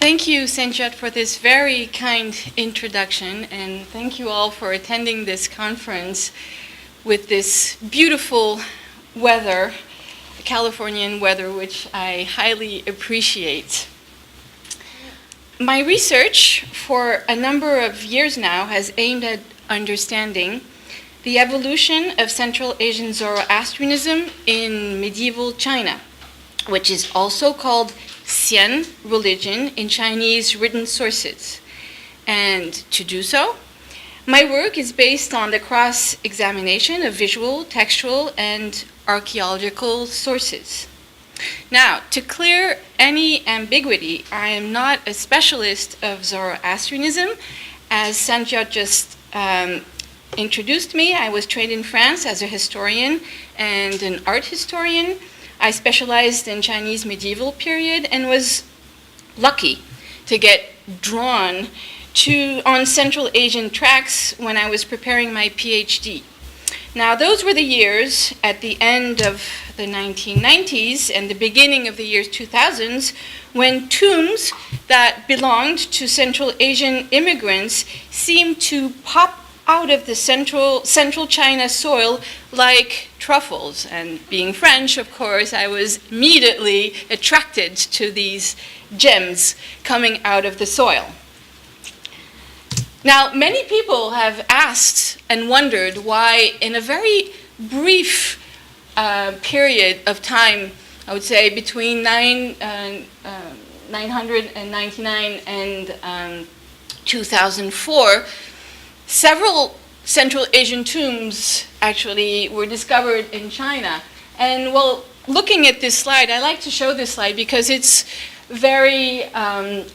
Thank you, Senjat, for this very kind introduction, and thank you all for attending this conference with this beautiful weather, Californian weather, which I highly appreciate. My research for a number of years now has aimed at understanding the evolution of Central Asian Zoroastrianism in medieval China, which is also called Xian religion in Chinese written sources. And to do so, my work is based on the cross-examination of visual, textual, and archaeological sources. Now, to clear any ambiguity, I am not a specialist of Zoroastrianism. As Sanjot just introduced me, I was trained in France as a historian and an art historian. I specialized in Chinese medieval period and was lucky to get drawn on Central Asian tracks when I was preparing my PhD. Now, those were the years at the end of the 1990s and the beginning of the years 2000s when tombs that belonged to Central Asian immigrants seemed to pop out of the central China soil like truffles. And being French, of course, I was immediately attracted to these gems coming out of the soil. Now, many people have asked and wondered why, in a very brief period of time, I would say between 999 and 2004, several Central Asian tombs actually were discovered in China. And well, looking at this slide, I like to show this slide because it's very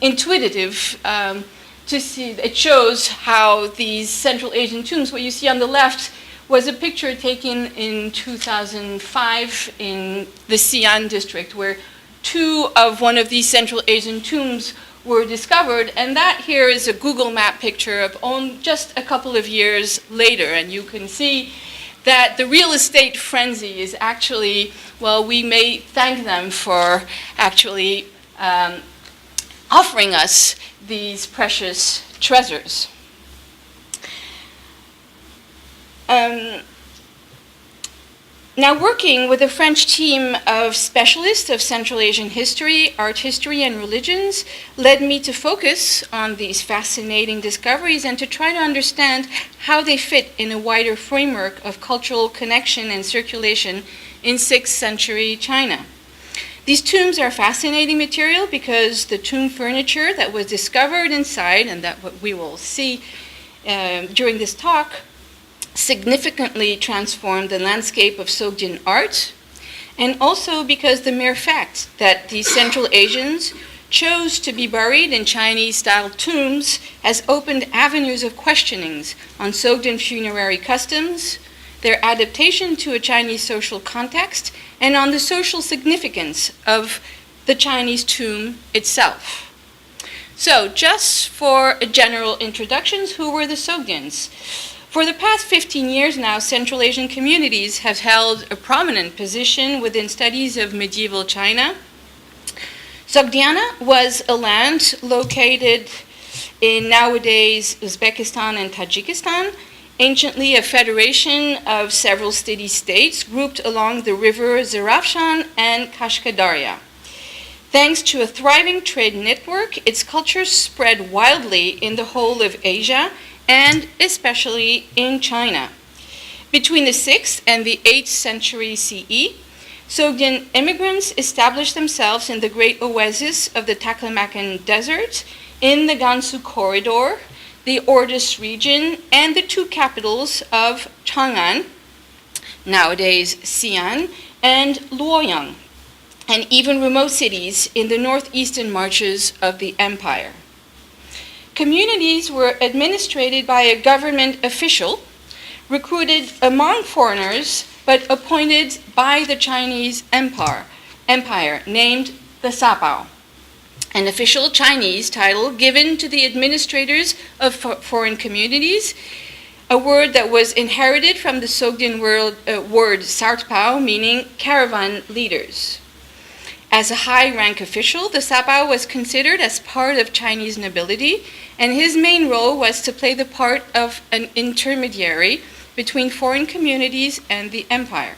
intuitive to see. It shows how these Central Asian tombs, what you see on the left was a picture taken in 2005 in the Xi'an district, where two of one of these Central Asian tombs were discovered, and that here is a Google map picture of just a couple of years later, and you can see that the real estate frenzy is actually, well, we may thank them for actually offering us these precious treasures. Now, working with a French team of specialists of Central Asian history, art history, and religions led me to focus on these fascinating discoveries and to try to understand how they fit in a wider framework of cultural connection and circulation in 6th century China. These tombs are fascinating material because the tomb furniture that was discovered inside, and that what we will see during this talk, significantly transformed the landscape of Sogdian art, and also because the mere fact that these Central Asians chose to be buried in Chinese-style tombs has opened avenues of questionings on Sogdian funerary customs, their adaptation to a Chinese social context, and on the social significance of the Chinese tomb itself. So, just for a general introduction, who were the Sogdians? For the past 15 years now, Central Asian communities have held a prominent position within studies of medieval China. Sogdiana was a land located in nowadays Uzbekistan and Tajikistan, anciently a federation of several city-states grouped along the river Zarafshan and Kashkadarya. Thanks to a thriving trade network, its culture spread wildly in the whole of Asia, and especially in China. Between the 6th and the 8th century CE, Sogdian immigrants established themselves in the great oasis of the Taklamakan Desert, in the Gansu Corridor, the Ordos region, and the two capitals of Chang'an, nowadays Xi'an, and Luoyang, and even remote cities in the northeastern marches of the empire. Communities were administered by a government official, recruited among foreigners, but appointed by the Chinese empire named the Sabao, an official Chinese title given to the administrators of foreign communities, a word that was inherited from the Sogdian word Sartpao, meaning caravan leaders. As a high-rank official, the Sabao was considered as part of Chinese nobility, and his main role was to play the part of an intermediary between foreign communities and the empire.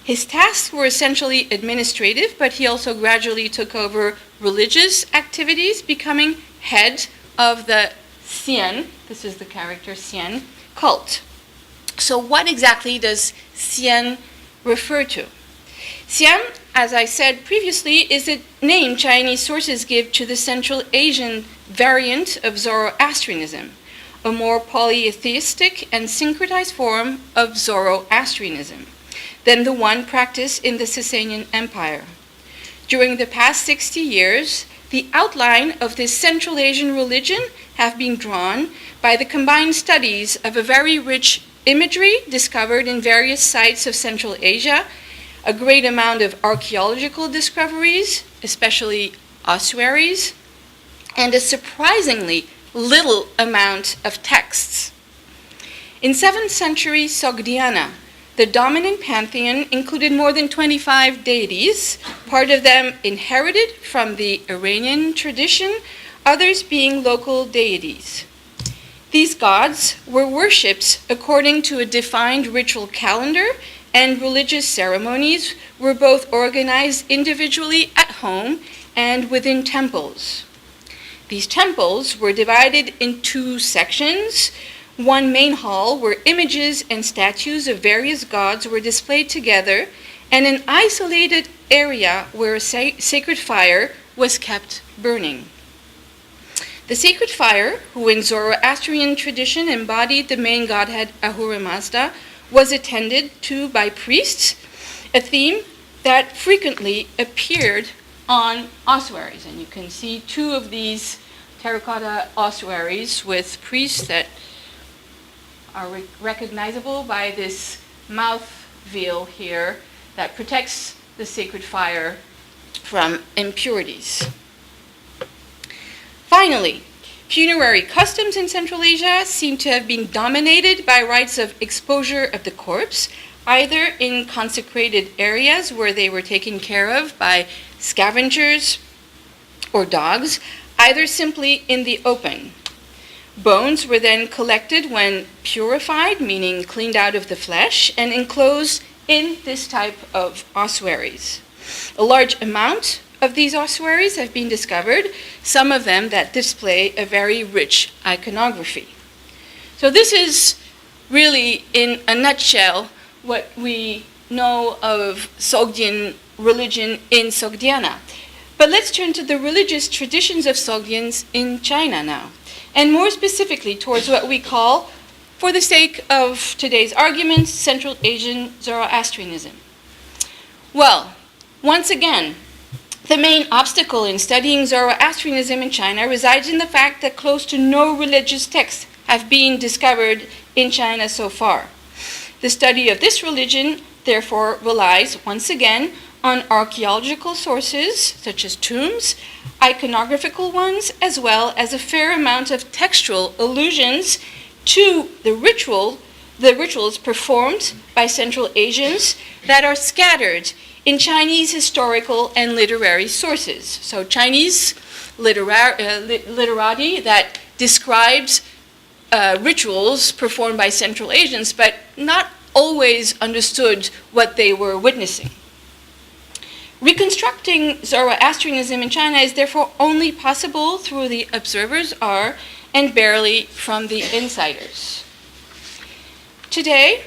His tasks were essentially administrative, but he also gradually took over religious activities, becoming head of the Xian, this is the character Xian, cult. So what exactly does Xian refer to? Xian, as I said previously, is a name Chinese sources give to the Central Asian variant of Zoroastrianism, a more polytheistic and syncretized form of Zoroastrianism than the one practiced in the Sasanian Empire. During the past 60 years, the outline of this Central Asian religion have been drawn by the combined studies of a very rich imagery discovered in various sites of Central Asia, a great amount of archaeological discoveries, especially ossuaries, and a surprisingly little amount of texts. In 7th century Sogdiana, the dominant pantheon included more than 25 deities, part of them inherited from the Iranian tradition, others being local deities. These gods were worshipped according to a defined ritual calendar, and religious ceremonies were both organized individually at home and within temples. These temples were divided in two sections, one main hall where images and statues of various gods were displayed together, and an isolated area where a sacred fire was kept burning. The sacred fire, who in Zoroastrian tradition embodied the main godhead Ahura Mazda, was attended to by priests, a theme that frequently appeared on ossuaries. And you can see two of these terracotta ossuaries with priests that are recognizable by this mouth veil here that protects the sacred fire from impurities. Finally, funerary customs in Central Asia seem to have been dominated by rites of exposure of the corpse, either in consecrated areas where they were taken care of by scavengers or dogs, either simply in the open. Bones were then collected when purified, meaning cleaned out of the flesh, and enclosed in this type of ossuaries. A large amount of these ossuaries have been discovered, some of them that display a very rich iconography. So this is really, in a nutshell, what we know of Sogdian religion in Sogdiana. But let's turn to the religious traditions of Sogdians in China now, and more specifically towards what we call, for the sake of today's arguments, Central Asian Zoroastrianism. Well, once again, the main obstacle in studying Zoroastrianism in China resides in the fact that close to no religious texts have been discovered in China so far. The study of this religion, therefore, relies, once again, on archaeological sources, such as tombs, iconographical ones, as well as a fair amount of textual allusions to the rituals performed by Central Asians that are scattered in Chinese historical and literary sources. So Chinese literati that describes rituals performed by Central Asians, but not always understood what they were witnessing. Reconstructing Zoroastrianism in China is therefore only possible through the observers are and barely from the insiders. Today,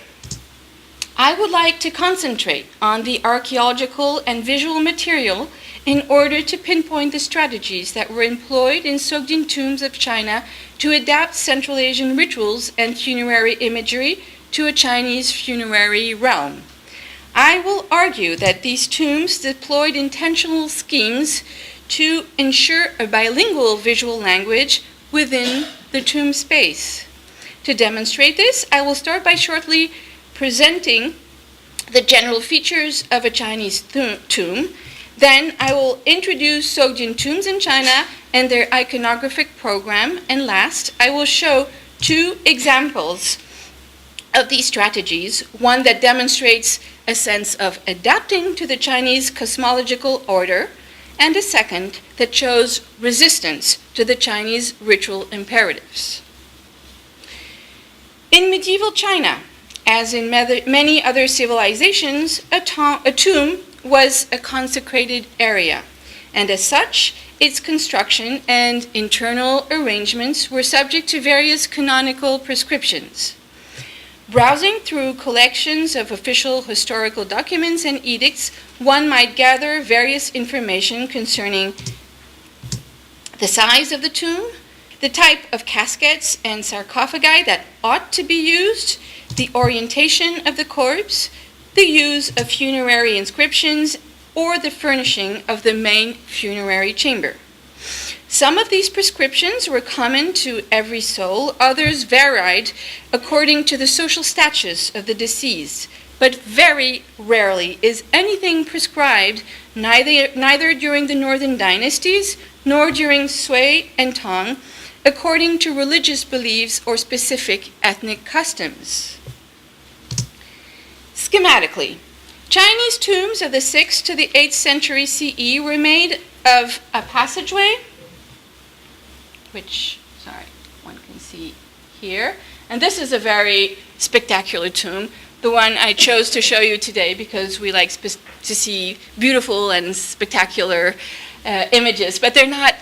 I would like to concentrate on the archaeological and visual material in order to pinpoint the strategies that were employed in Sogdian tombs of China to adapt Central Asian rituals and funerary imagery to a Chinese funerary realm. I will argue that these tombs deployed intentional schemes to ensure a bilingual visual language within the tomb space. To demonstrate this, I will start by shortly presenting the general features of a Chinese tomb. Then I will introduce Sogdian tombs in China and their iconographic program. And last, I will show two examples of these strategies, one that demonstrates a sense of adapting to the Chinese cosmological order, and a second that shows resistance to the Chinese ritual imperatives. In medieval China, as in many other civilizations, a tomb was a consecrated area, and as such, its construction and internal arrangements were subject to various canonical prescriptions. Browsing through collections of official historical documents and edicts, one might gather various information concerning the size of the tomb, the type of caskets and sarcophagi that ought to be used, the orientation of the corpse, the use of funerary inscriptions, or the furnishing of the main funerary chamber. Some of these prescriptions were common to every soul, others varied according to the social status of the deceased, but very rarely is anything prescribed neither during the northern dynasties nor during Sui and Tang, according to religious beliefs or specific ethnic customs. Schematically, Chinese tombs of the 6th to the 8th century CE were made of a passageway, which, one can see here. And this is a very spectacular tomb, the one I chose to show you today because we like to see beautiful and spectacular images. But they're not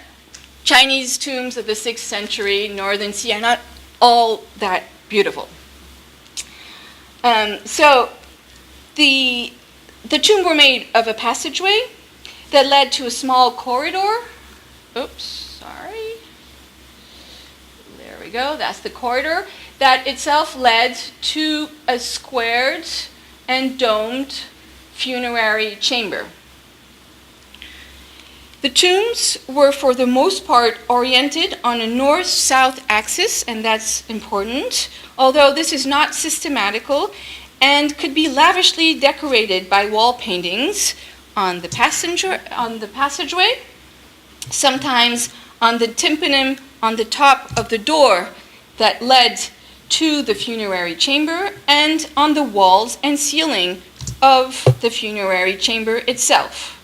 Chinese tombs of the 6th century, Northern Sea, are not all that beautiful. So the tomb were made of a passageway that led to a small corridor. There we go, that's the corridor. That itself led to a squared and domed funerary chamber. The tombs were for the most part oriented on a north-south axis, and that's important, although this is not systematical and could be lavishly decorated by wall paintings on the passageway, sometimes on the tympanum on the top of the door that led to the funerary chamber, and on the walls and ceiling of the funerary chamber itself.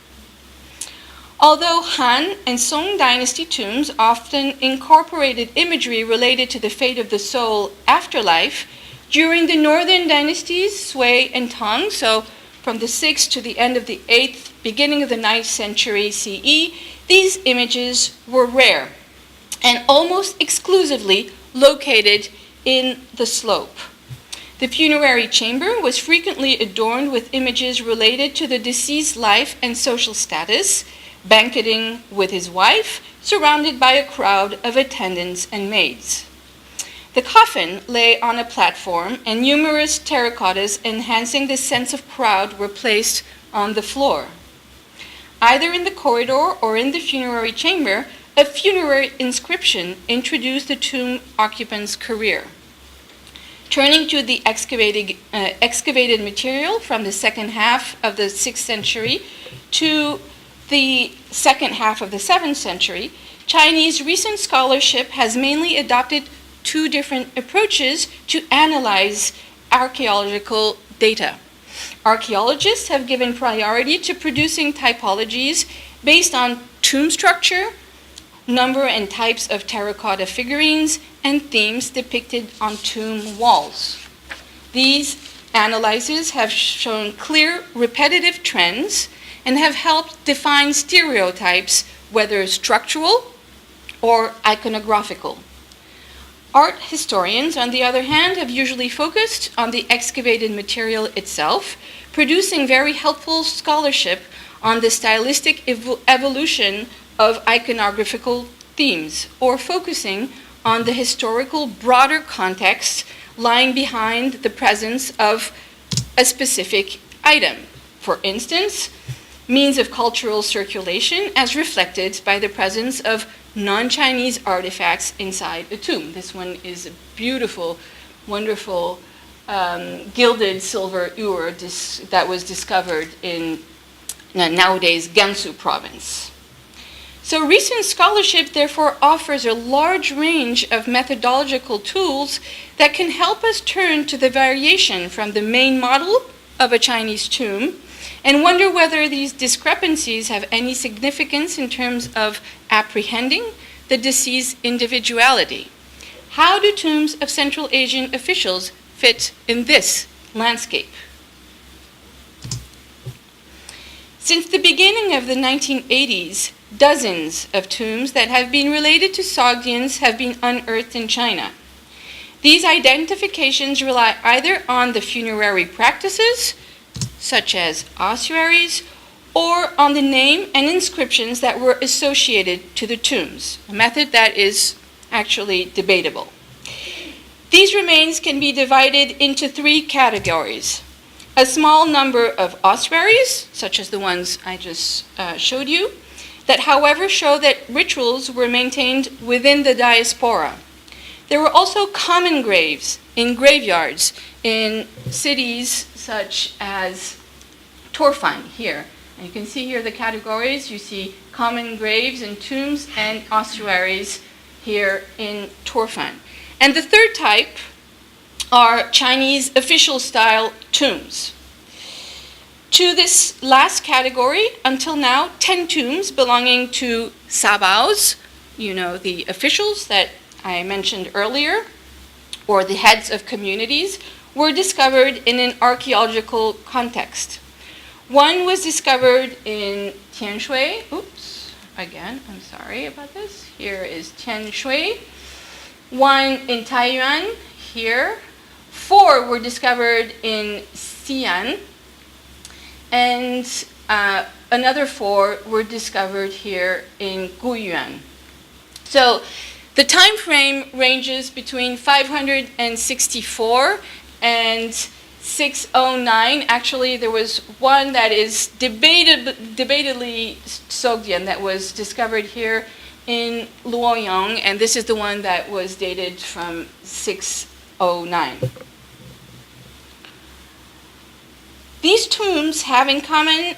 Although Han and Song dynasty tombs often incorporated imagery related to the fate of the soul after life, during the northern dynasties, Sui and Tang, so from the 6th to the end of the 8th, beginning of the 9th century CE, these images were rare and almost exclusively located in the slope. The funerary chamber was frequently adorned with images related to the deceased's life and social status, banqueting with his wife, surrounded by a crowd of attendants and maids. The coffin lay on a platform, and numerous terracottas enhancing the sense of crowd were placed on the floor. Either in the corridor or in the funerary chamber, a funerary inscription introduced the tomb occupant's career. Turning to the excavated material from the second half of the 6th century to the second half of the 7th century, Chinese recent scholarship has mainly adopted two different approaches to analyze archaeological data. Archaeologists have given priority to producing typologies based on tomb structure, number and types of terracotta figurines, and themes depicted on tomb walls. These analyses have shown clear repetitive trends and have helped define stereotypes, whether structural or iconographical. Art historians, on the other hand, have usually focused on the excavated material itself, producing very helpful scholarship on the stylistic evolution of iconographical themes, or focusing on the historical broader context lying behind the presence of a specific item. For instance, means of cultural circulation as reflected by the presence of non-Chinese artifacts inside a tomb. This one is a beautiful, wonderful gilded silver ewer that was discovered in nowadays Gansu province. So recent scholarship therefore offers a large range of methodological tools that can help us turn to the variation from the main model of a Chinese tomb and wonder whether these discrepancies have any significance in terms of apprehending the deceased's individuality. How do tombs of Central Asian officials fit in this landscape? Since the beginning of the 1980s, dozens of tombs that have been related to Sogdians have been unearthed in China. These identifications rely either on the funerary practices, such as ossuaries, or on the name and inscriptions that were associated to the tombs, a method that is actually debatable. These remains can be divided into three categories. A small number of ossuaries, such as the ones I just showed you, that however show that rituals were maintained within the diaspora. There were also common graves in graveyards in cities such as Torfan here. And you can see here the categories. You see common graves and tombs and ossuaries here in Torfan. And the third type are Chinese official style tombs. To this last category, until now, 10 tombs belonging to Cebause, the officials that I mentioned earlier, or the heads of communities, were discovered in an archaeological context. One was discovered in Tianshui. Oops, again, I'm sorry about this. Here is Tianshui. One in Taiyuan, here. 4 were discovered in Xi'an. And another 4 were discovered here in Guyuan. So the time frame ranges between 564 and 609. Actually, there was one that is debatedly Sogdian that was discovered here in Luoyang, and this is the one that was dated from 609. These tombs have in common,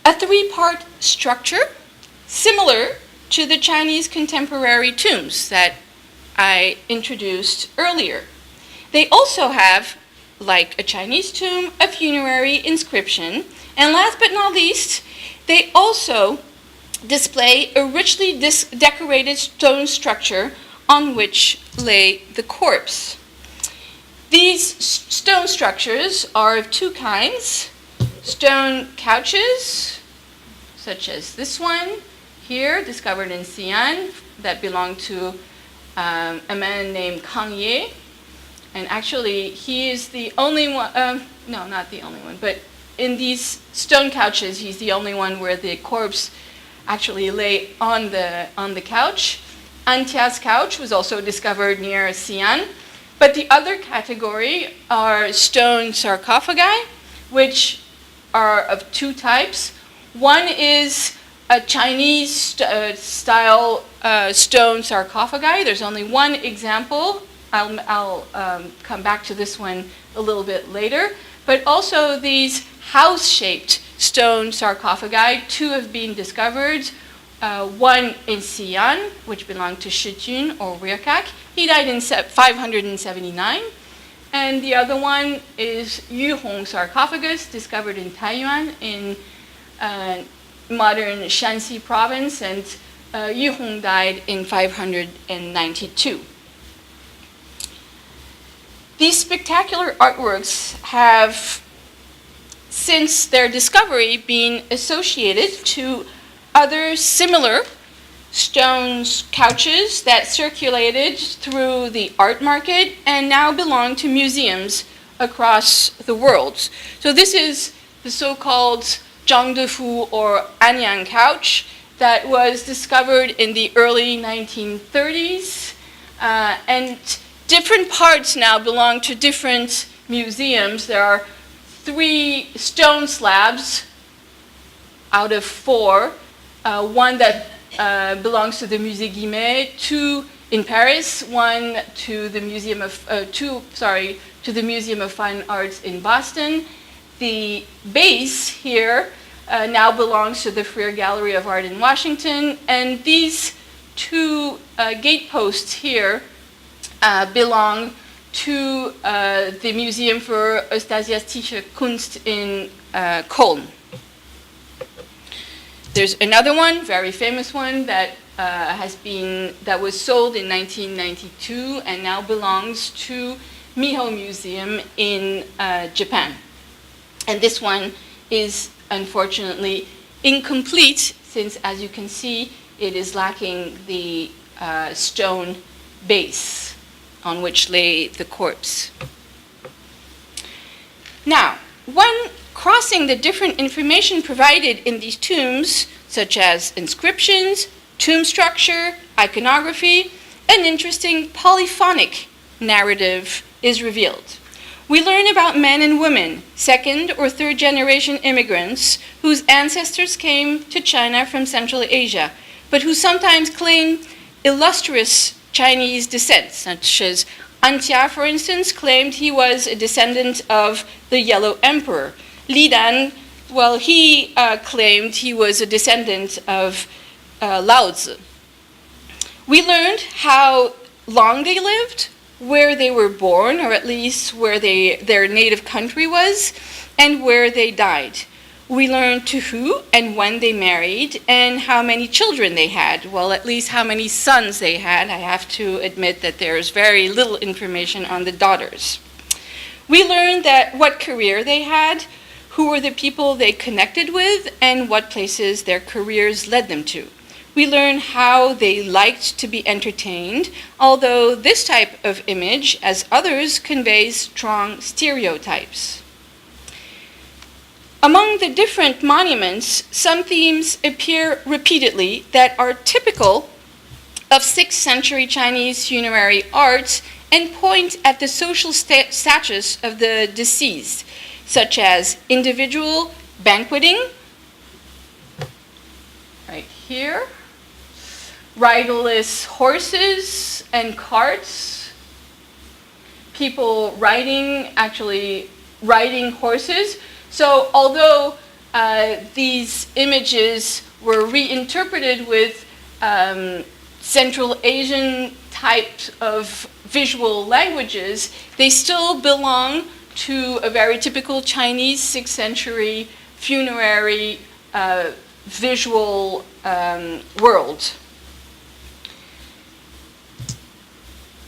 a 3-part structure similar to the Chinese contemporary tombs that I introduced earlier. They also have, like a Chinese tomb, a funerary inscription, and last but not least, they also display a richly decorated stone structure on which lay the corpse. These stone structures are of 2 kinds. Stone couches, such as this one here, discovered in Xi'an, that belonged to a man named Kang Ye. And actually, he is the only one, no, not the only one, but in these stone couches, he's the only one where the corpse actually lay on the couch. Antia's couch was also discovered near Xi'an. But the other category are stone sarcophagi, which are of 2 types. One is a Chinese style stone sarcophagi. There's only one example. I'll come back to this one a little bit later. But also these house-shaped stone sarcophagi, 2 have been discovered. One in Xi'an, which belonged to Shijun or Rirkak. He died in 579. And the other one is Yuhong sarcophagus, discovered in Taiyuan in modern Shanxi province, and Yuhong died in 592. These spectacular artworks have, since their discovery, been associated to other similar stone couches that circulated through the art market and now belong to museums across the world. So this is the so-called Zhangdefu or Anyang couch that was discovered in the early 1930s. And different parts now belong to different museums. There are 3 stone slabs out of 4. One that belongs to the Musée Guimet, 2 in Paris, one to the Museum of Fine Arts in Boston. the base here now belongs to the Freer Gallery of Art in Washington, and these two gate posts here belong to the Museum for Ostasiatische Kunst in Köln. There's another one, very famous one, that was sold in 1992 and now belongs to Miho Museum in Japan. And this one is unfortunately incomplete, since, as you can see, it is lacking the stone base on which lay the corpse. Now, when crossing the different information provided in these tombs, such as inscriptions, tomb structure, iconography, an interesting polyphonic narrative is revealed. We learn about men and women, second or third generation immigrants whose ancestors came to China from Central Asia, but who sometimes claim illustrious Chinese descent, such as Antia, for instance, claimed he was a descendant of the Yellow Emperor. Li Dan, well, he claimed he was a descendant of Lao Tzu. We learned how long they lived, where they were born, or at least where their native country was, and where they died. We learned to who and when they married, and how many children they had. Well, at least how many sons they had. I have to admit that there's very little information on the daughters. We learned that what career they had, who were the people they connected with, and what places their careers led them to. We learn how they liked to be entertained, although this type of image, as others, conveys strong stereotypes. Among the different monuments, some themes appear repeatedly that are typical of 6th century Chinese funerary art and point at the social status of the deceased, such as individual banqueting, right here, riderless horses and carts, people riding horses. So although these images were reinterpreted with Central Asian types of visual languages, they still belong to a very typical Chinese 6th century funerary visual world.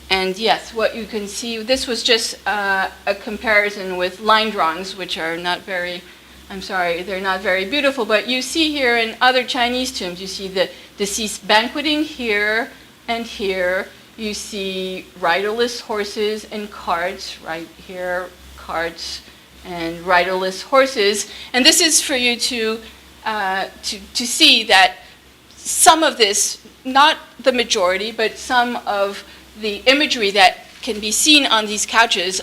And yes, what you can see, this was just a comparison with line drawings, which are not very, they're not very beautiful, but you see here in other Chinese tombs, you see the deceased banqueting here and here. You see riderless horses and carts, right here, carts and riderless horses. And this is for you to see that some of this, not the majority, but some of the imagery that can be seen on these couches,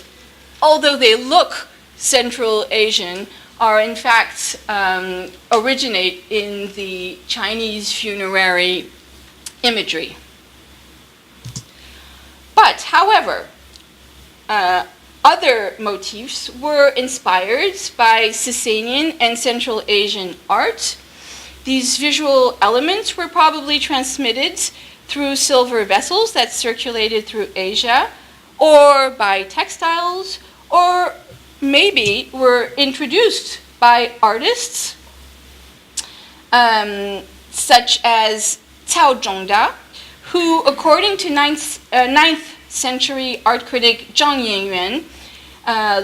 although they look Central Asian, are in fact originate in the Chinese funerary imagery. But, however, other motifs were inspired by Sasanian and Central Asian art. These visual elements were probably transmitted through silver vessels that circulated through Asia, or by textiles, or maybe were introduced by artists such as Cao Zhongda, who, according to 9th century art critic Zhang Yangyuan,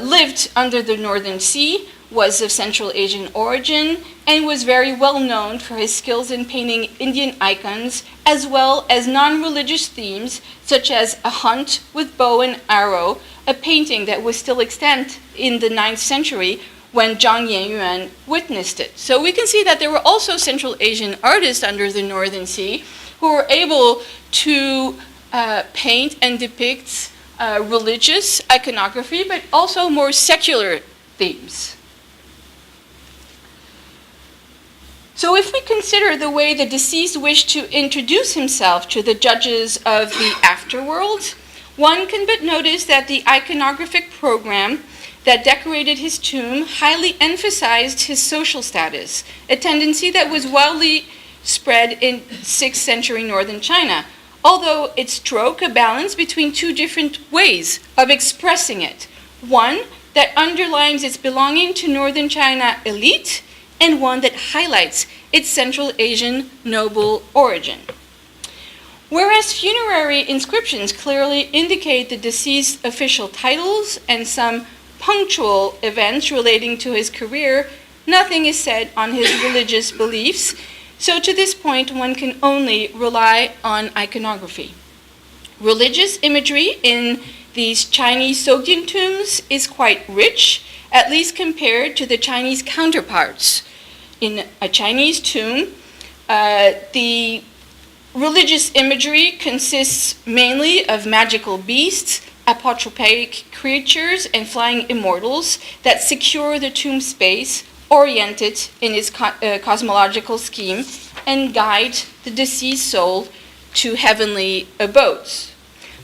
lived under the Northern Sea, was of Central Asian origin, and was very well known for his skills in painting Indian icons, as well as non-religious themes, such as a hunt with bow and arrow, a painting that was still extant in the 9th century when Zhang Yangyuan witnessed it. So we can see that there were also Central Asian artists under the Northern Sea who were able to paint and depict religious iconography, but also more secular themes. So if we consider the way the deceased wished to introduce himself to the judges of the afterworld, one can but notice that the iconographic program that decorated his tomb highly emphasized his social status, a tendency that was widely spread in 6th century northern China, although it struck a balance between two different ways of expressing it. One that underlines its belonging to northern China elite, and one that highlights its Central Asian noble origin. Whereas funerary inscriptions clearly indicate the deceased's official titles and some punctual events relating to his career, nothing is said on his religious beliefs, so to this point one can only rely on iconography. Religious imagery in these Chinese Sogdian tombs is quite rich, at least compared to the Chinese counterparts. In a Chinese tomb, the religious imagery consists mainly of magical beasts, apotropaic creatures, and flying immortals that secure the tomb space, orient it in its cosmological scheme, and guide the deceased soul to heavenly abodes.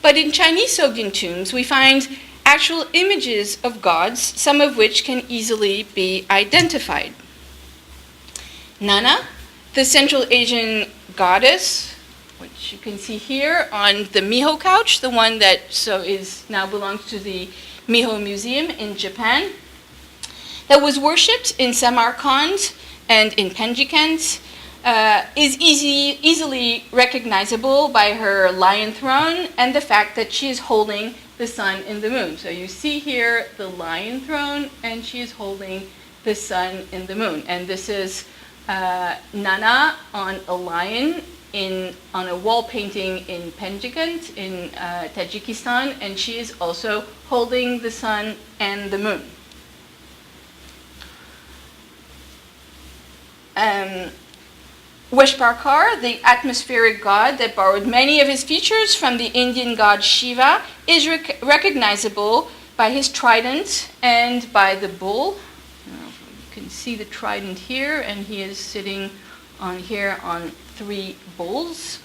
But in Chinese Sogdian tombs, we find actual images of gods, some of which can easily be identified. Nana, the Central Asian goddess, which you can see here on the Miho couch, the one that now belongs to the Miho Museum in Japan, that was worshipped in Samarkand and in Penjikent, is easily recognizable by her lion throne and the fact that she is holding the sun and the moon. So you see here the lion throne, and she is holding the sun and the moon. And this is Nana on a lion on a wall painting in Penjikent in Tajikistan, and she is also holding the sun and the moon. Weshparkar, the atmospheric god that borrowed many of his features from the Indian god Shiva, is recognizable by his trident and by the bull. You can see the trident here, and he is sitting on 3 bulls.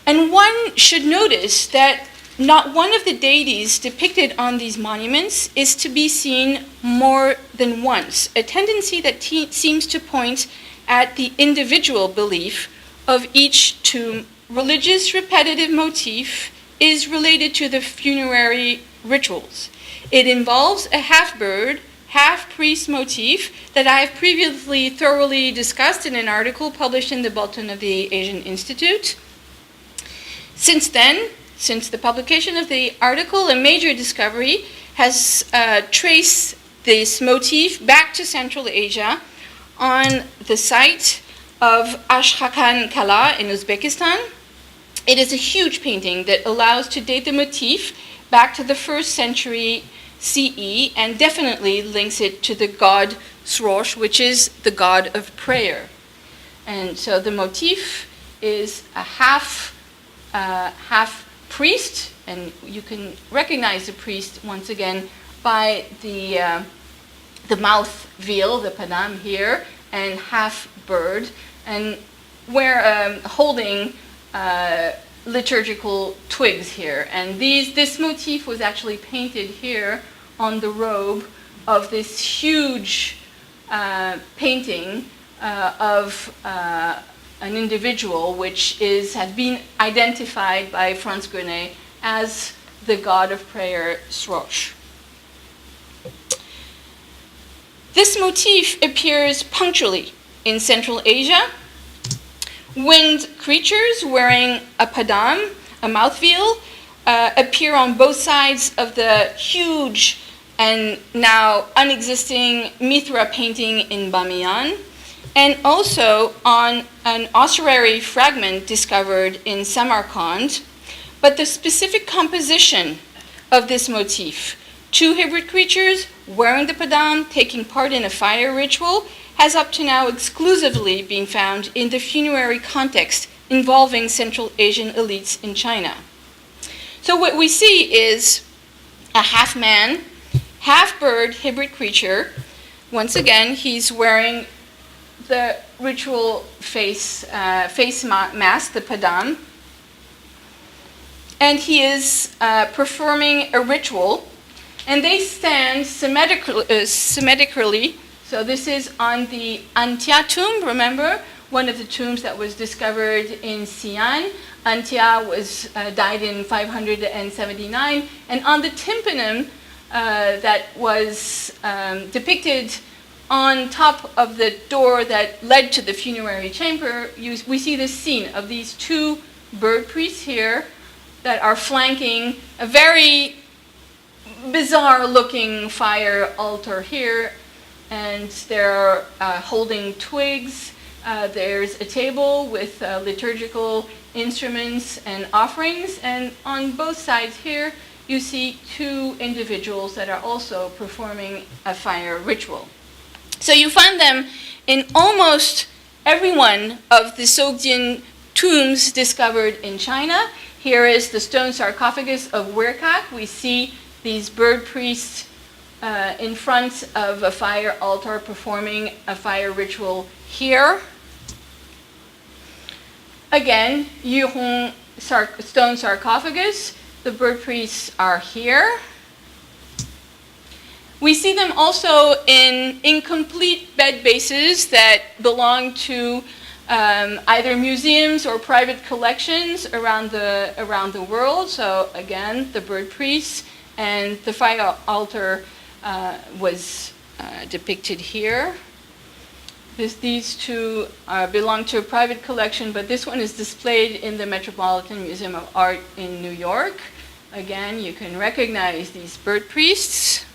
And one should notice that not one of the deities depicted on these monuments is to be seen more than once, a tendency that seems to point at the individual belief of each tomb. Religious repetitive motif is related to the funerary rituals. It involves a half-bird, half-priest motif that I have previously thoroughly discussed in an article published in the Bulletin of the Asian Institute. Since then, since the publication of the article, a major discovery has traced this motif back to Central Asia on the site of Ashrakhan Kala in Uzbekistan. It is a huge painting that allows to date the motif back to the 1st century CE and definitely links it to the god Srosh, which is the god of prayer. And so the motif is a half priest, and you can recognize the priest once again by the mouth veil, the padam here, and half bird, and we're holding liturgical twigs here. And this motif was actually painted here on the robe of this huge painting of an individual, which has been identified by Franz Grenet as the god of prayer, Srosh. This motif appears punctually in Central Asia. Winged creatures wearing a padam, a mouth veil, appear on both sides of the huge and now unexisting Mithra painting in Bamiyan, and also on an ossuary fragment discovered in Samarkand. But the specific composition of this motif, 2 hybrid creatures wearing the padam, taking part in a fire ritual, has up to now exclusively been found in the funerary context involving Central Asian elites in China. So what we see is a half-man, half-bird hybrid creature. Once again, he's wearing the ritual face mask, the padam, and he is performing a ritual And they stand symmetrically. So this is on the Antia tomb, remember? One of the tombs that was discovered in Xi'an. Antia died in 579. And on the tympanum that was depicted on top of the door that led to the funerary chamber, we see this scene of these two bird priests here that are flanking a very bizarre looking fire altar here, and they're holding twigs. There's a table with liturgical instruments and offerings, and on both sides here you see two individuals that are also performing a fire ritual. So you find them in almost every one of the Sogdian tombs discovered in China. Here is the stone sarcophagus of Werkat. We see these bird priests in front of a fire altar performing a fire ritual here. Again, Yuhong stone sarcophagus. The bird priests are here. We see them also in incomplete bed bases that belong to either museums or private collections around the world. So again, the bird priests and the fire altar was depicted here. These two belong to a private collection, but this one is displayed in the Metropolitan Museum of Art in New York. Again, you can recognize these bird priests.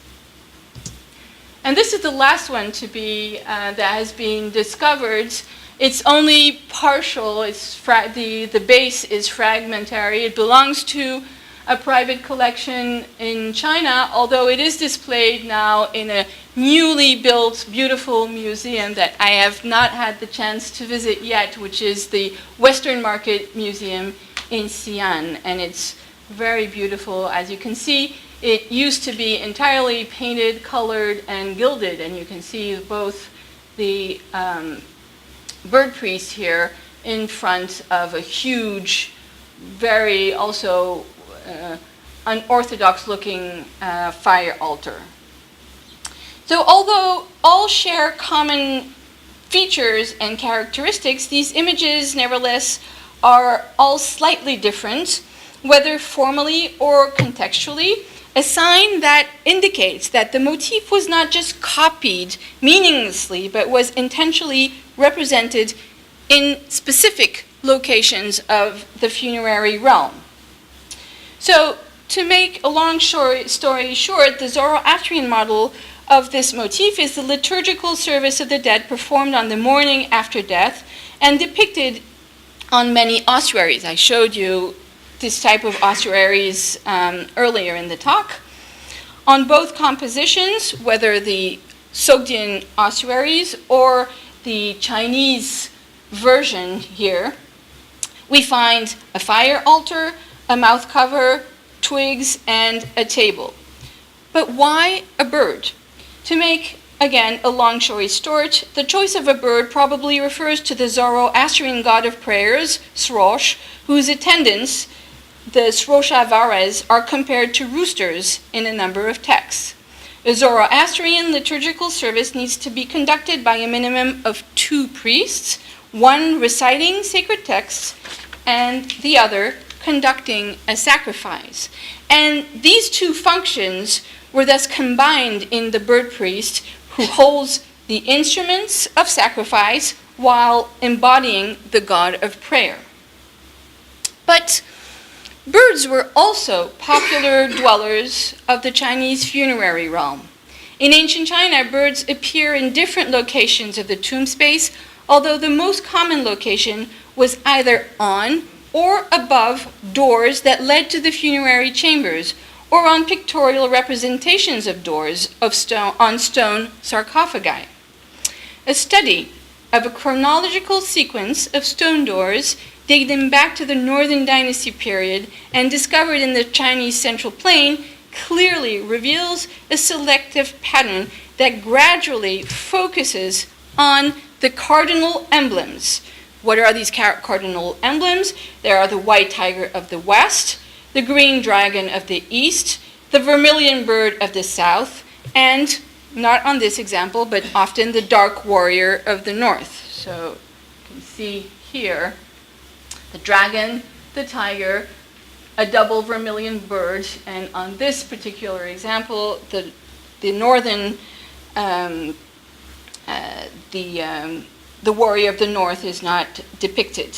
And this is the last one to be that has been discovered. It's only partial. The base is fragmentary. It belongs to a private collection in China, although it is displayed now in a newly built, beautiful museum that I have not had the chance to visit yet, which is the Western Market Museum in Xi'an. And it's very beautiful. As you can see, it used to be entirely painted, colored, and gilded. And you can see both the bird priest here in front of a huge, very also unorthodox looking fire altar. So although all share common features and characteristics, these images nevertheless are all slightly different, whether formally or contextually, a sign that indicates that the motif was not just copied meaninglessly, but was intentionally represented in specific locations of the funerary realm. So, to make a long story short, the Zoroastrian model of this motif is the liturgical service of the dead performed on the morning after death and depicted on many ossuaries. I showed you this type of ossuaries earlier in the talk. On both compositions, whether the Sogdian ossuaries or the Chinese version here, we find a fire altar, a mouth cover, twigs, and a table. But why a bird? To make, again, a long story short, the choice of a bird probably refers to the Zoroastrian god of prayers, Srosh, whose attendants, the Sroshavares, are compared to roosters in a number of texts. A Zoroastrian liturgical service needs to be conducted by a minimum of 2 priests, one reciting sacred texts and the other conducting a sacrifice. And these 2 functions were thus combined in the bird priest, who holds the instruments of sacrifice while embodying the god of prayer. But birds were also popular dwellers of the Chinese funerary realm. In ancient China, birds appear in different locations of the tomb space, although the most common location was either on or above doors that led to the funerary chambers, or on pictorial representations of doors on stone sarcophagi. A study of a chronological sequence of stone doors dating back to the Northern Dynasty period and discovered in the Chinese Central Plain clearly reveals a selective pattern that gradually focuses on the cardinal emblems. What are these cardinal emblems? There are the white tiger of the west, the green dragon of the east, the vermilion bird of the south, and, not on this example, but often the dark warrior of the north. So you can see here the dragon, the tiger, a double vermilion bird, and on this particular example, the northern, the warrior of the north is not depicted.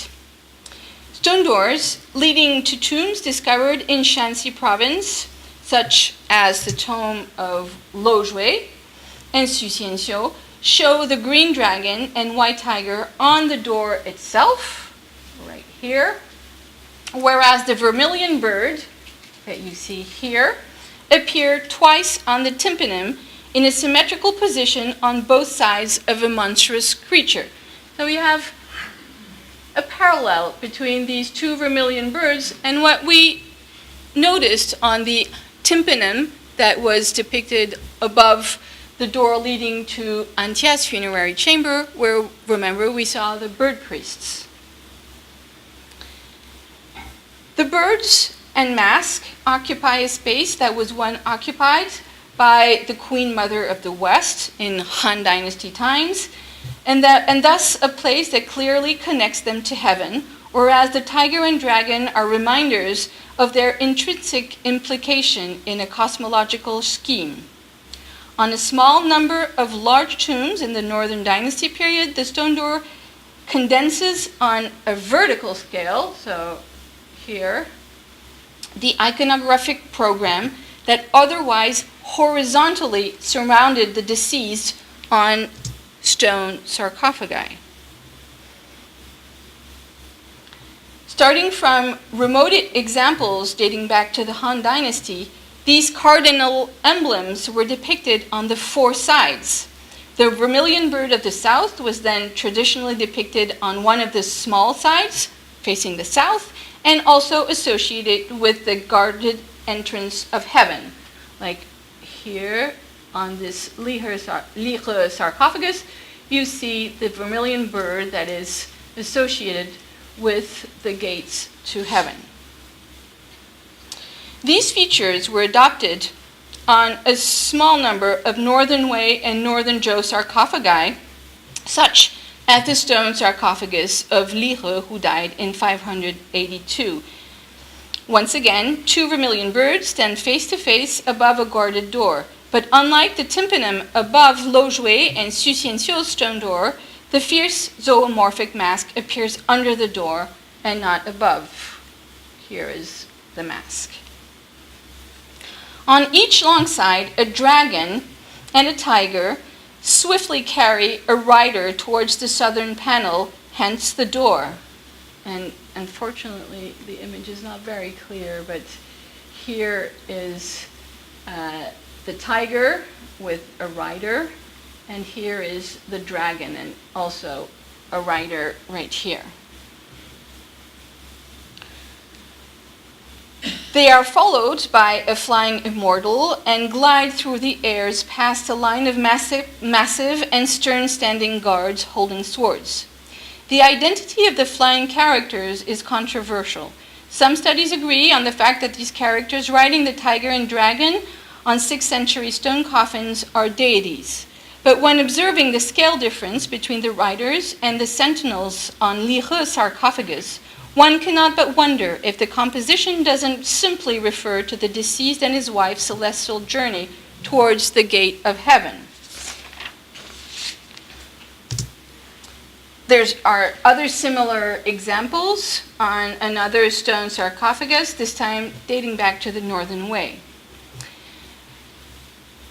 Stone doors leading to tombs discovered in Shanxi province, such as the tomb of Lojue and Xuxianxiu, show the green dragon and white tiger on the door itself, right here, whereas the vermilion bird that you see here appear twice on the tympanum in a symmetrical position on both sides of a monstrous creature. So we have a parallel between these two vermilion birds and what we noticed on the tympanum that was depicted above the door leading to Antia's funerary chamber, where, remember, we saw the bird priests. The birds and mask occupy a space that was once occupied by the Queen Mother of the West in Han Dynasty times, and thus a place that clearly connects them to heaven, whereas the tiger and dragon are reminders of their intrinsic implication in a cosmological scheme. On a small number of large tombs in the Northern Dynasty period, the stone door condenses on a vertical scale, so here, the iconographic program that otherwise horizontally surrounded the deceased on stone sarcophagi. Starting from remote examples dating back to the Han Dynasty, these cardinal emblems were depicted on the four sides. The vermilion bird of the south was then traditionally depicted on one of the small sides, facing the south, and also associated with the guarded entrance of heaven. Like here on this Lihe sarcophagus, you see the vermilion bird that is associated with the gates to heaven. These features were adopted on a small number of Northern Wei and Northern Zhou sarcophagi, such as the stone sarcophagus of Lihe, who died in 582. Once again, two vermilion birds stand face to face above a guarded door. But unlike the tympanum above Lojue and Xuxianxiu's stone door, the fierce zoomorphic mask appears under the door and not above. Here is the mask. On each long side, a dragon and a tiger swiftly carry a rider towards the southern panel, hence the door. And unfortunately, the image is not very clear, but here is the tiger with a rider, and here is the dragon and also a rider right here. They are followed by a flying immortal and glide through the airs past a line of massive and stern-standing guards holding swords. The identity of the flying characters is controversial. Some studies agree on the fact that these characters riding the tiger and dragon on 6th century stone coffins are deities. But when observing the scale difference between the riders and the sentinels on Lihe sarcophagus, one cannot but wonder if the composition doesn't simply refer to the deceased and his wife's celestial journey towards the gate of heaven. There are other similar examples on another stone sarcophagus, this time dating back to the Northern Wei.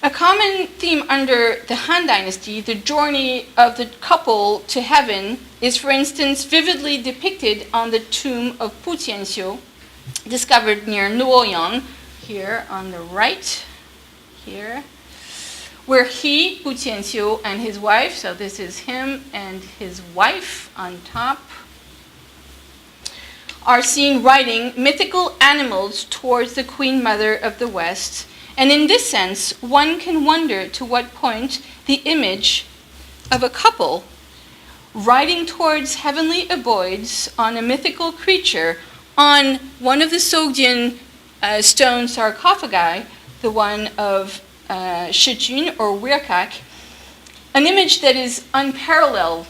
A common theme under the Han Dynasty, the journey of the couple to heaven, is, for instance, vividly depicted on the tomb of Pu Tianxiu, discovered near Luoyang, here on the right, here, where he, Pu Tianxiu, and his wife, so this is him and his wife on top, are seen riding mythical animals towards the Queen Mother of the West. And in this sense, one can wonder to what point the image of a couple riding towards heavenly abodes on a mythical creature on one of the Sogdian stone sarcophagi the one of Shijun or Wirkak, an image that is unparalleled.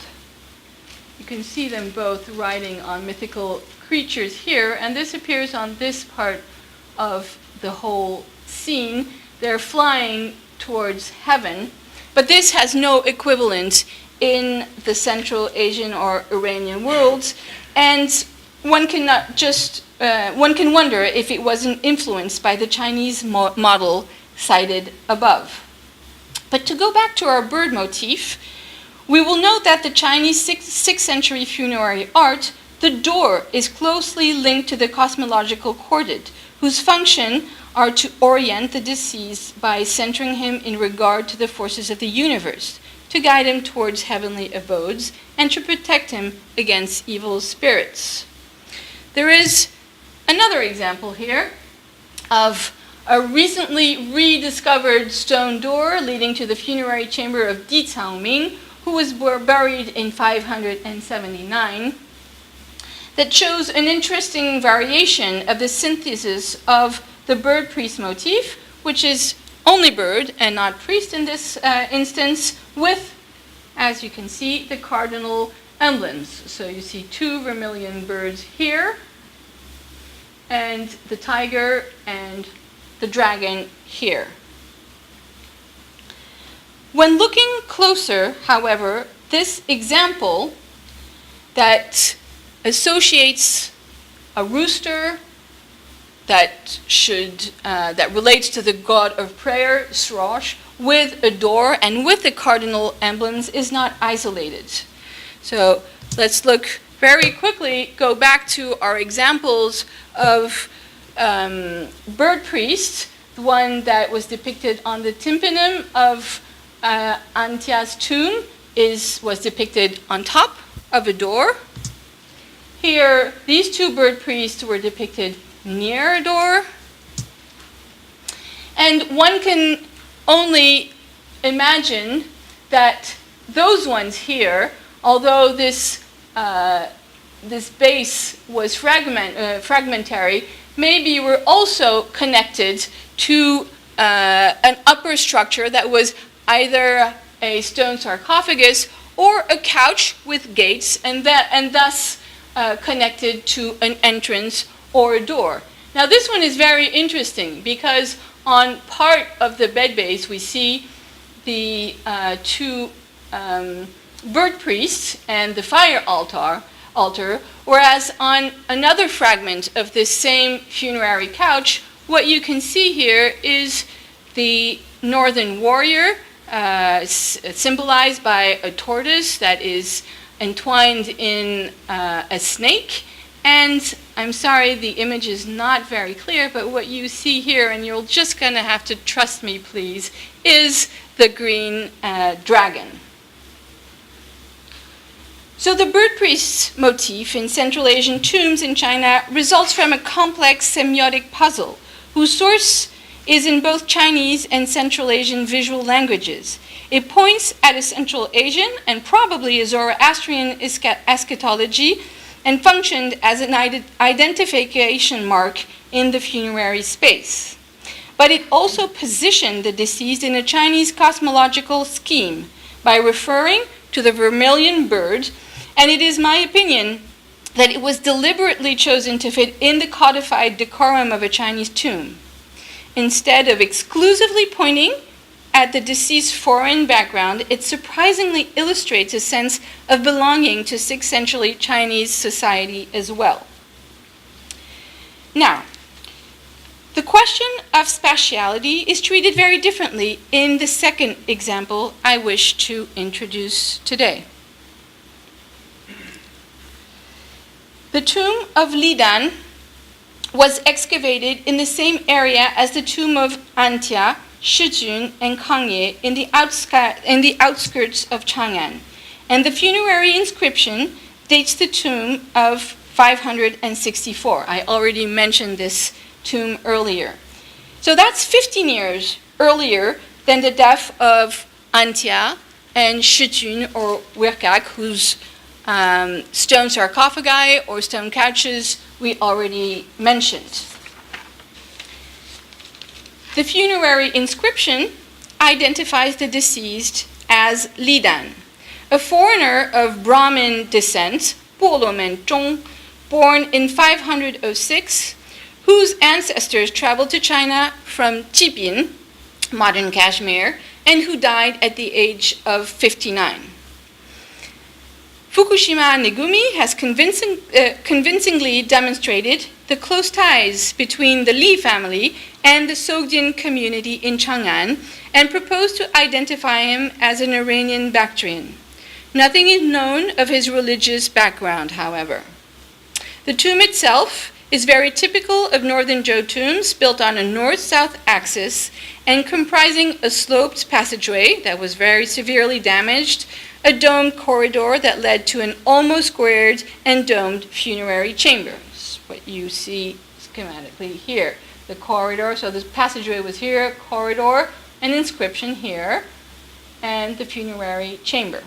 You can see them both riding on mythical creatures here, and this appears on this part of the whole scene. They're flying towards heaven, but this has no equivalent in the Central Asian or Iranian worlds, and one can wonder if it wasn't influenced by the Chinese model cited above. But to go back to our bird motif, we will note that the Chinese 6th century funerary art, the door is closely linked to the cosmological chordate, whose function are to orient the deceased by centering him in regard to the forces of the universe, to guide him towards heavenly abodes, and to protect him against evil spirits. There is another example here of a recently rediscovered stone door leading to the funerary chamber of Di Caoming, who was buried in 579, that shows an interesting variation of the synthesis of the bird priest motif, which is only bird and not priest in this instance, with, as you can see, the cardinal emblems. So you see two vermilion birds here, and the tiger and the dragon here. When looking closer, however, this example that associates a rooster that relates to the god of prayer, Srosh, with a door and with the cardinal emblems is not isolated. So let's look very quickly, go back to our examples of bird priest, the one that was depicted on the tympanum of Antia's tomb was depicted on top of a door. Here, these two bird priests were depicted near a door. And one can only imagine that those ones here, although this base was fragmentary, maybe were also connected to an upper structure that was either a stone sarcophagus or a couch with gates, and thus connected to an entrance or a door. Now this one is very interesting because on part of the bed base we see the two bird priests and the fire altar, whereas on another fragment of this same funerary couch, what you can see here is the northern warrior, symbolized by a tortoise that is entwined in a snake. And I'm sorry, the image is not very clear, but what you see here, and you're just going to have to trust me, please, is the green dragon. So the bird priest motif in Central Asian tombs in China results from a complex semiotic puzzle, whose source is in both Chinese and Central Asian visual languages. It points at a Central Asian and probably a Zoroastrian eschatology, and functioned as an identification mark in the funerary space. But it also positioned the deceased in a Chinese cosmological scheme by referring to the vermilion bird, and it is my opinion that it was deliberately chosen to fit in the codified decorum of a Chinese tomb. Instead of exclusively pointing at the deceased's foreign background, it surprisingly illustrates a sense of belonging to 6th century Chinese society as well. Now, the question of spatiality is treated very differently in the second example I wish to introduce today. The tomb of Lidan was excavated in the same area as the tomb of Antia, Shijun, and Kangye in the outskirts of Chang'an. And the funerary inscription dates the tomb of 564. I already mentioned this tomb earlier. So that's 15 years earlier than the death of Antia and Shijun or Wirkak, whose stone sarcophagi or stone couches we already mentioned. The funerary inscription identifies the deceased as Li Dan, a foreigner of Brahmin descent, 波罗门宗, born in 506, whose ancestors traveled to China from Jibin, modern Kashmir, and who died at the age of 59. Fukushima Negumi has convincingly demonstrated the close ties between the Li family and the Sogdian community in Chang'an and proposed to identify him as an Iranian Bactrian. Nothing is known of his religious background, however. The tomb itself is very typical of northern Zhou tombs built on a north-south axis and comprising a sloped passageway that was very severely damaged, a domed corridor that led to an almost squared and domed funerary chamber. That's what you see schematically here. The corridor, so the passageway was here, corridor, an inscription here, and the funerary chamber.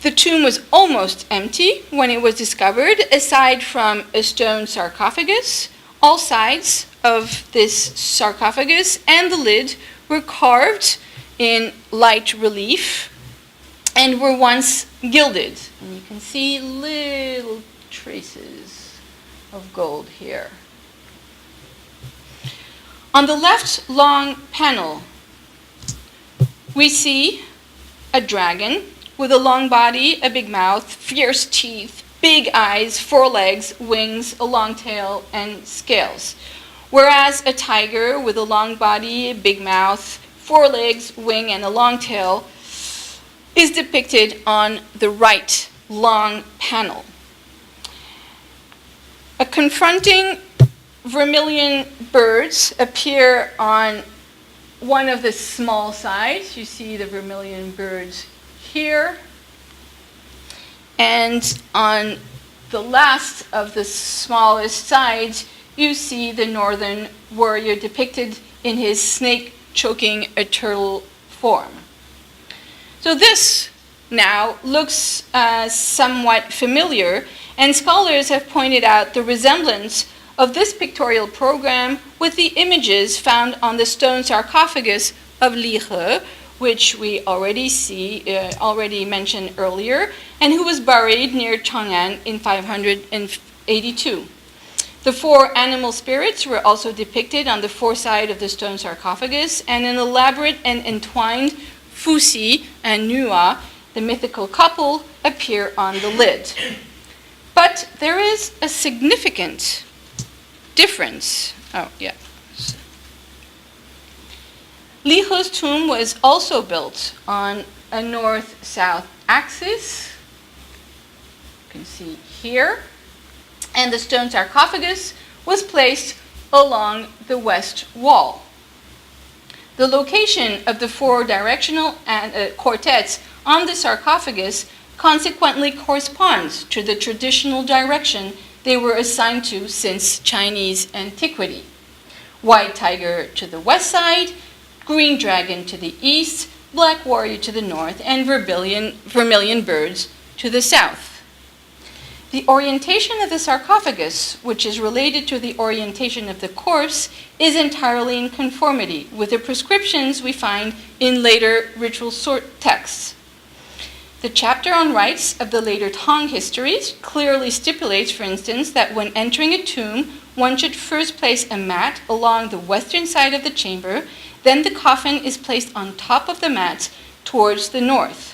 The tomb was almost empty when it was discovered, aside from a stone sarcophagus. All sides of this sarcophagus and the lid were carved in light relief and were once gilded. And you can see little traces of gold here. On the left long panel, we see a dragon with a long body, a big mouth, fierce teeth, big eyes, 4 legs, wings, a long tail, and scales. Whereas a tiger with a long body, a big mouth, 4 legs, wing, and a long tail is depicted on the right long panel. A confronting vermilion birds appear on one of the small sides. You see the vermilion birds here. And on the last of the smallest sides, you see the northern warrior depicted in his snake choking a turtle form. So this now looks somewhat familiar, and scholars have pointed out the resemblance of this pictorial program with the images found on the stone sarcophagus of Li He, which we already mentioned earlier, and who was buried near Chang'an in 582. The 4 animal spirits were also depicted on the foreside of the stone sarcophagus, and an elaborate and entwined Fuxi and Nua, the mythical couple, appear on the lid. But there is a significant difference. Li He's tomb was also built on a north-south axis. You can see here. And the stone sarcophagus was placed along the west wall. The location of the 4 directional quartets on the sarcophagus consequently corresponds to the traditional direction they were assigned to since Chinese antiquity. White tiger to the west side, green dragon to the east, black warrior to the north, and vermilion birds to the south. The orientation of the sarcophagus, which is related to the orientation of the corpse, is entirely in conformity with the prescriptions we find in later ritual texts. The chapter on rites of the later Tang histories clearly stipulates, for instance, that when entering a tomb, one should first place a mat along the western side of the chamber, then the coffin is placed on top of the mat towards the north.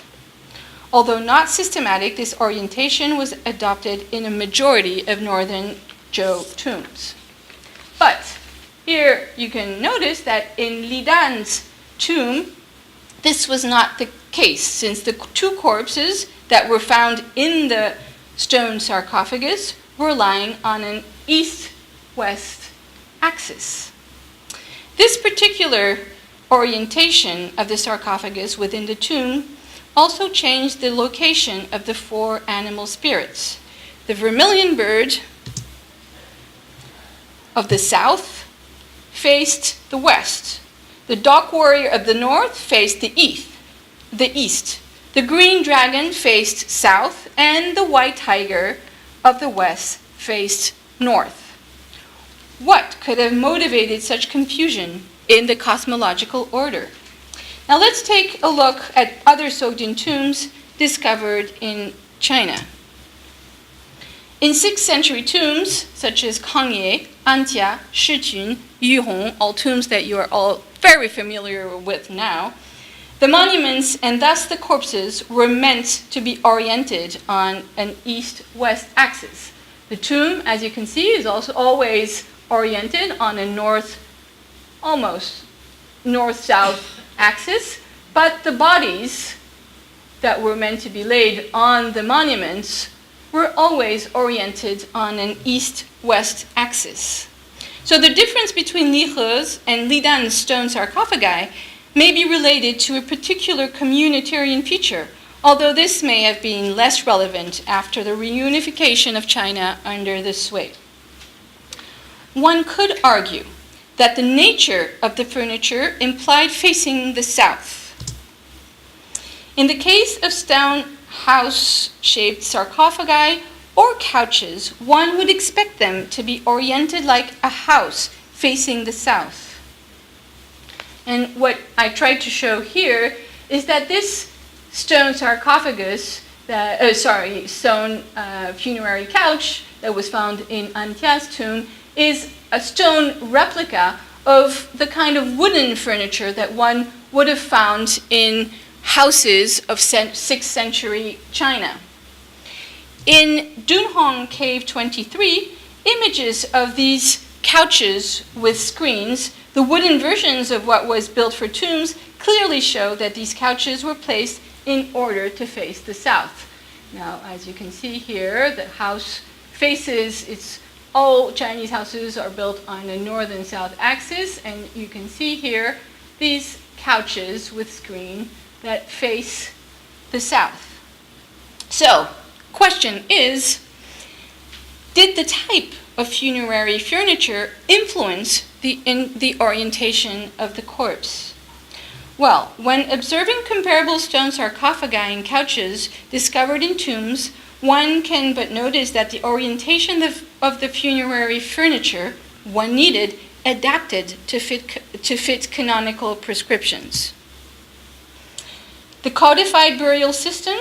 Although not systematic, this orientation was adopted in a majority of northern Zhou tombs. But here you can notice that in Li Dan's tomb, this was not the case, since the 2 corpses that were found in the stone sarcophagus were lying on an east-west axis. This particular orientation of the sarcophagus within the tomb also changed the location of the 4 animal spirits. The vermilion bird of the south faced the west. The dark warrior of the north faced the east. The green dragon faced south, and the white tiger of the west faced north. What could have motivated such confusion in the cosmological order? Now let's take a look at other Sogdian tombs discovered in China. In 6th century tombs, such as Kangye, Antia, Shijun, Yuhong, all tombs that you are all very familiar with now, the monuments and thus the corpses were meant to be oriented on an east-west axis. The tomb, as you can see, is also always oriented on a almost north-south axis, but the bodies that were meant to be laid on the monuments were always oriented on an east-west axis. So the difference between Lihe's and Lidan's stone sarcophagi may be related to a particular communitarian feature, although this may have been less relevant after the reunification of China under the Sui. One could argue that the nature of the furniture implied facing the south. In the case of stone house-shaped sarcophagi or couches, one would expect them to be oriented like a house facing the south. And what I tried to show here is that this stone sarcophagus, stone funerary couch that was found in Antia's tomb is a stone replica of the kind of wooden furniture that one would have found in houses of 6th century China. In Dunhuang Cave 23, images of these couches with screens, the wooden versions of what was built for tombs, clearly show that these couches were placed in order to face the south. Now, as you can see here, the house faces, all Chinese houses are built on the north and south axis, and you can see here these couches with screen that face the south. So, question is, did the type of funerary furniture influence the orientation of the corpse? Well, when observing comparable stone sarcophagi and couches discovered in tombs, one can but notice that the orientation of the funerary furniture, one needed, adapted to fit canonical prescriptions. The codified burial system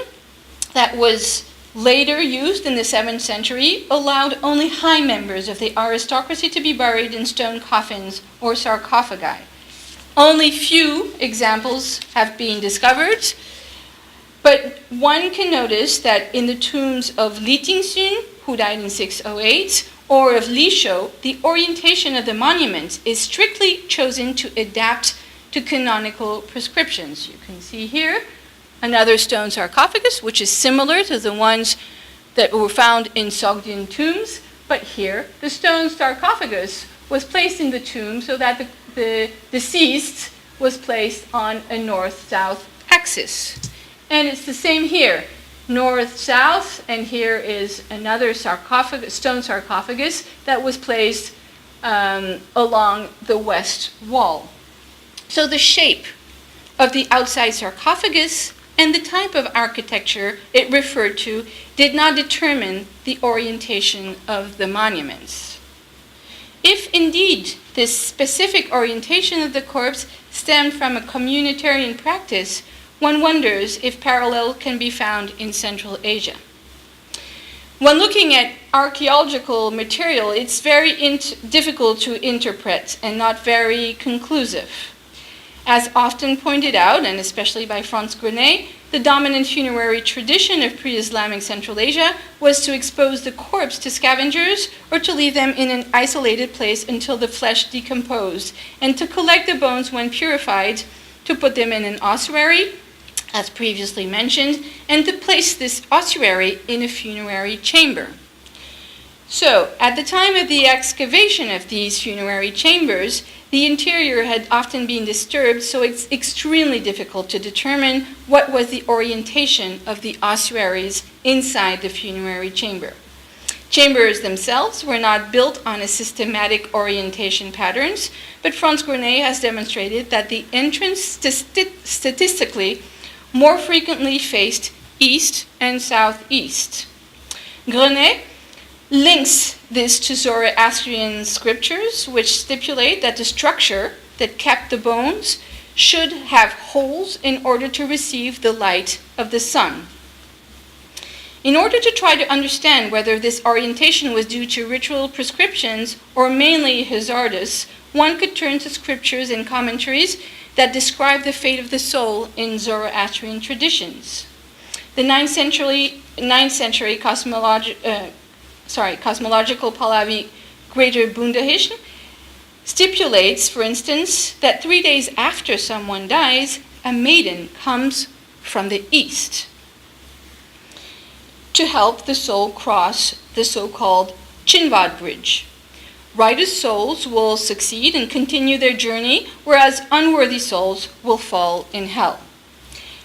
that was later used in the 7th century allowed only high members of the aristocracy to be buried in stone coffins or sarcophagi. Only few examples have been discovered, but one can notice that in the tombs of Li Tingxun, who died in 608, or of Li Shou, the orientation of the monument is strictly chosen to adapt to canonical prescriptions. You can see here another stone sarcophagus, which is similar to the ones that were found in Sogdian tombs, but here the stone sarcophagus was placed in the tomb so that the deceased was placed on a north-south axis. And it's the same here, north-south, and here is another stone sarcophagus that was placed along the west wall. So the shape of the outside sarcophagus and the type of architecture it referred to did not determine the orientation of the monuments. If indeed this specific orientation of the corpse stemmed from a communitarian practice, one wonders if parallel can be found in Central Asia. When looking at archaeological material, it's very difficult to interpret and not very conclusive. As often pointed out, and especially by Franz Grenet, the dominant funerary tradition of pre-Islamic Central Asia was to expose the corpse to scavengers or to leave them in an isolated place until the flesh decomposed, and to collect the bones when purified, to put them in an ossuary, as previously mentioned, and to place this ossuary in a funerary chamber. So, at the time of the excavation of these funerary chambers, the interior had often been disturbed, so it's extremely difficult to determine what was the orientation of the ossuaries inside the funerary chamber. Chambers themselves were not built on a systematic orientation patterns, but Franz Grenet has demonstrated that the entrance statistically more frequently faced east and southeast. Grenet links this to Zoroastrian scriptures, which stipulate that the structure that kept the bones should have holes in order to receive the light of the sun. In order to try to understand whether this orientation was due to ritual prescriptions or mainly hazardous, one could turn to scriptures and commentaries that describe the fate of the soul in Zoroastrian traditions. The 9th century cosmological Pahlavi Greater Bundahism stipulates, for instance, that 3 days after someone dies, a maiden comes from the east to help the soul cross the so-called Chinvad Bridge. Righteous souls will succeed and continue their journey, whereas unworthy souls will fall in hell.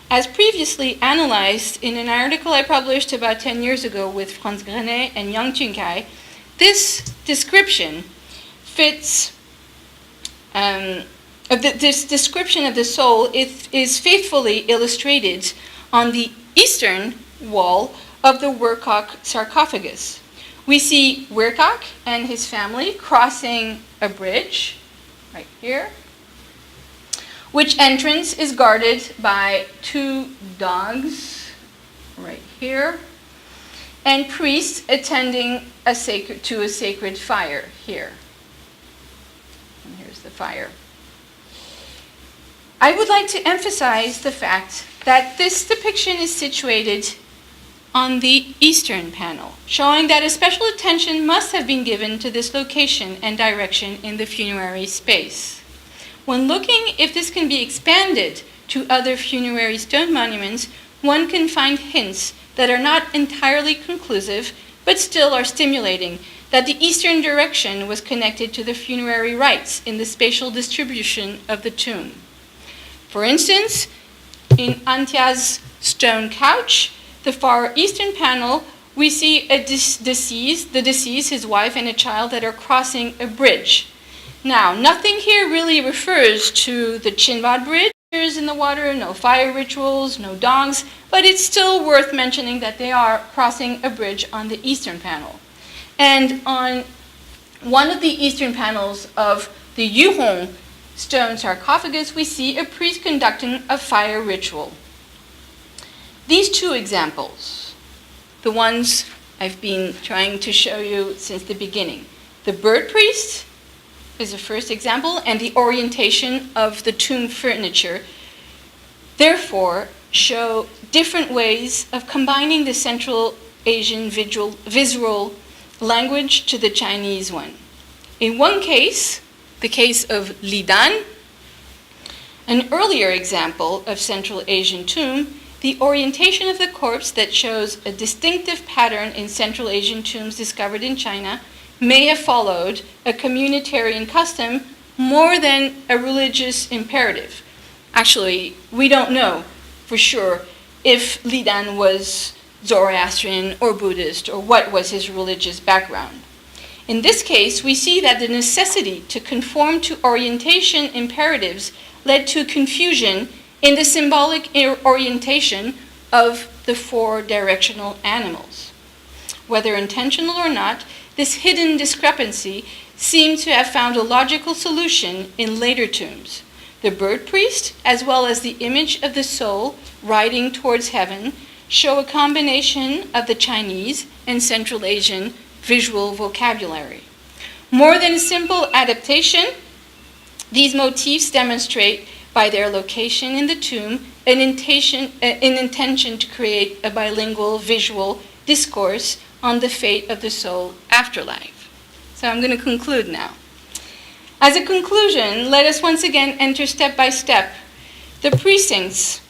As previously analyzed in an article I published about 10 years ago with Franz Grenet and Yang Chun-kai, this description fits. This description of the soul is faithfully illustrated on the eastern wall of the Werkok sarcophagus. We see Werkok and his family crossing a bridge, right here, which entrance is guarded by 2 dogs, right here, and priests attending to a sacred fire here. And here's the fire. I would like to emphasize the fact that this depiction is situated on the eastern panel, showing that a special attention must have been given to this location and direction in the funerary space. When looking if this can be expanded to other funerary stone monuments, one can find hints that are not entirely conclusive, but still are stimulating that the eastern direction was connected to the funerary rites in the spatial distribution of the tomb. For instance, in Antia's stone couch, the far eastern panel, we see the deceased, his wife, and a child that are crossing a bridge. Now, nothing here really refers to the Chinvad Bridge in the water, no fire rituals, no dogs, but it's still worth mentioning that they are crossing a bridge on the eastern panel. And on one of the eastern panels of the Yuhong stone sarcophagus, we see a priest conducting a fire ritual. These 2 examples, the ones I've been trying to show you since the beginning, the bird priest is the first example, and the orientation of the tomb furniture, therefore show different ways of combining the Central Asian visual language to the Chinese one. In one case, the case of Lidan, an earlier example of Central Asian tomb, the orientation of the corpse that shows a distinctive pattern in Central Asian tombs discovered in China may have followed a communitarian custom more than a religious imperative. Actually, we don't know for sure if Lidan was Zoroastrian or Buddhist or what was his religious background. In this case, we see that the necessity to conform to orientation imperatives led to confusion in the symbolic orientation of the 4 directional animals. Whether intentional or not, this hidden discrepancy seems to have found a logical solution in later tombs. The bird priest, as well as the image of the soul riding towards heaven, show a combination of the Chinese and Central Asian visual vocabulary. More than a simple adaptation, these motifs demonstrate by their location in the tomb an intention to create a bilingual visual discourse on the fate of the soul afterlife. So I'm going to conclude now. As a conclusion, let us once again enter step by step the precincts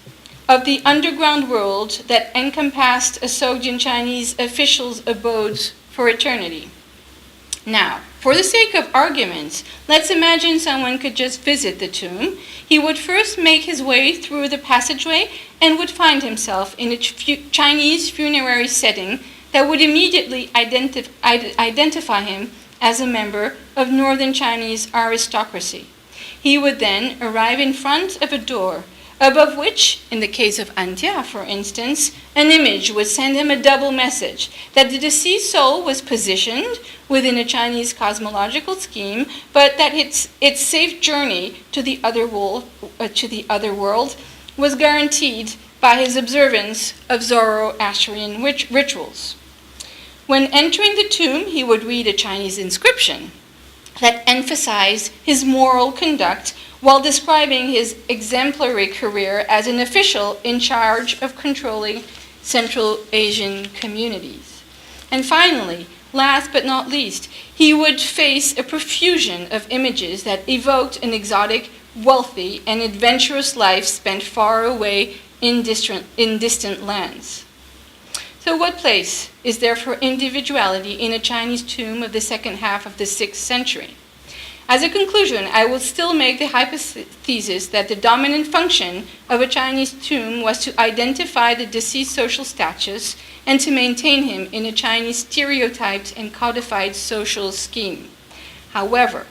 of the underground world that encompassed a Sogdian Chinese official's abodes for eternity. Now, for the sake of argument, let's imagine someone could just visit the tomb. He would first make his way through the passageway and would find himself in a Chinese funerary setting that would immediately identify him as a member of Northern Chinese aristocracy. He would then arrive in front of a door above which, in the case of Antia, for instance, an image would send him a double message, that the deceased soul was positioned within a Chinese cosmological scheme, but that its safe journey to the other world was guaranteed by his observance of Zoroastrian rituals. When entering the tomb, he would read a Chinese inscription that emphasized his moral conduct while describing his exemplary career as an official in charge of controlling Central Asian communities. And finally, last but not least, he would face a profusion of images that evoked an exotic, wealthy, and adventurous life spent far away in distant lands. So what place is there for individuality in a Chinese tomb of the second half of the 6th century? As a conclusion, I will still make the hypothesis that the dominant function of a Chinese tomb was to identify the deceased social status and to maintain him in a Chinese stereotyped and codified social scheme. However,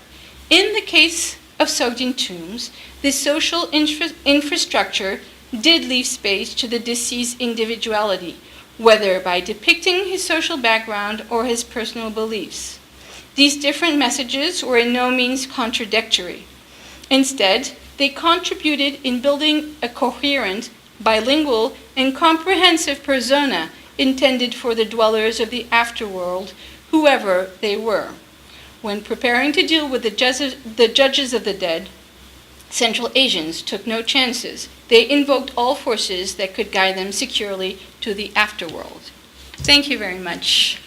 in the case of Sogdian tombs, this social infrastructure did leave space to the deceased's individuality, whether by depicting his social background or his personal beliefs. These different messages were in no means contradictory. Instead, they contributed in building a coherent, bilingual, and comprehensive persona intended for the dwellers of the afterworld, whoever they were. When preparing to deal with the judges of the dead, Central Asians took no chances. They invoked all forces that could guide them securely to the afterworld. Thank you very much.